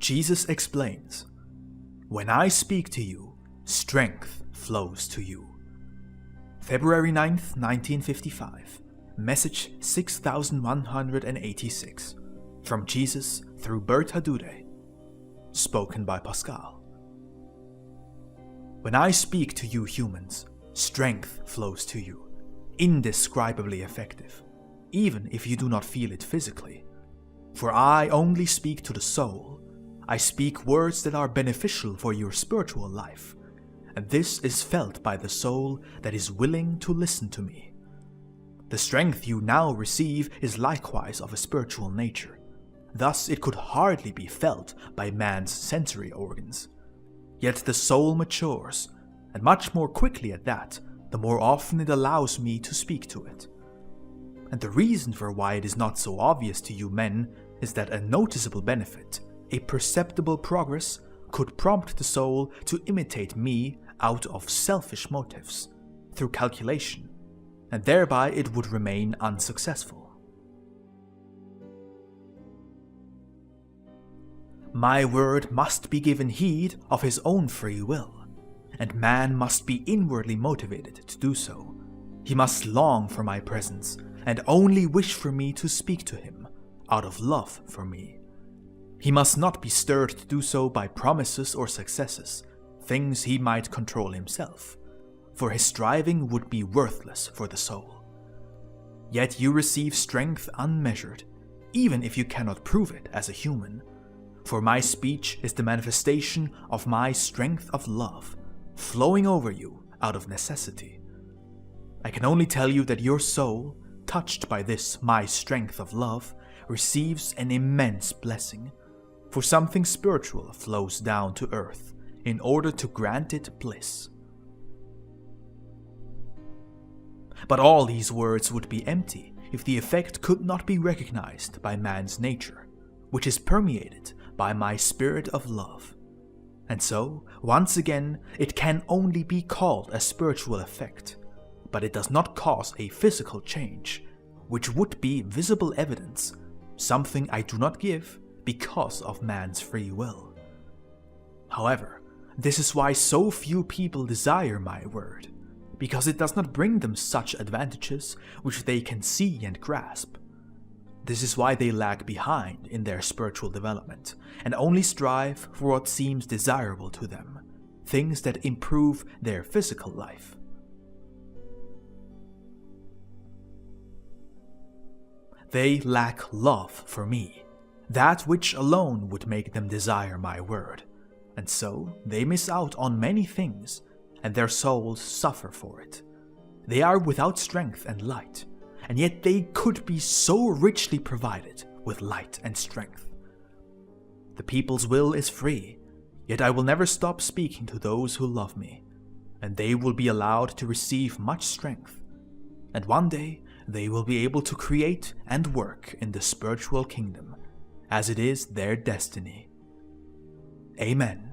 Jesus explains, "When I speak to you, strength flows to you." February 9th, 1955, message 6186, from Jesus through Bertha Dudde, spoken by Pascal. When I speak to you humans, strength flows to you, indescribably effective, even if you do not feel it physically. For I only speak to the soul. I speak words that are beneficial for your spiritual life, and this is felt by the soul that is willing to listen to me. The strength you now receive is likewise of a spiritual nature, thus it could hardly be felt by man's sensory organs. Yet the soul matures, and much more quickly at that, the more often it allows me to speak to it. And the reason for why it is not so obvious to you men is that a noticeable benefit, a perceptible progress, could prompt the soul to imitate me out of selfish motives, through calculation, and thereby it would remain unsuccessful. My word must be given heed of his own free will, and man must be inwardly motivated to do so. He must long for my presence, and only wish for me to speak to him, out of love for me. He must not be stirred to do so by promises or successes, things he might control himself, for his striving would be worthless for the soul. Yet you receive strength unmeasured, even if you cannot prove it as a human, for my speech is the manifestation of my strength of love, flowing over you out of necessity. I can only tell you that your soul, touched by this my strength of love, receives an immense blessing, for something spiritual flows down to earth in order to grant it bliss. But all these words would be empty if the effect could not be recognized by man's nature, which is permeated by my spirit of love. And so, once again, it can only be called a spiritual effect, but it does not cause a physical change, which would be visible evidence, something I do not give because of man's free will. However, this is why so few people desire my word, because it does not bring them such advantages which they can see and grasp. This is why they lag behind in their spiritual development, and only strive for what seems desirable to them, things that improve their physical life. They lack love for me, that which alone would make them desire my word, and so they miss out on many things, and their souls suffer for it. They are without strength and light, and yet they could be so richly provided with light and strength. The people's will is free, yet I will never stop speaking to those who love me, and they will be allowed to receive much strength, and one day they will be able to create and work in the spiritual kingdom, as it is their destiny. Amen.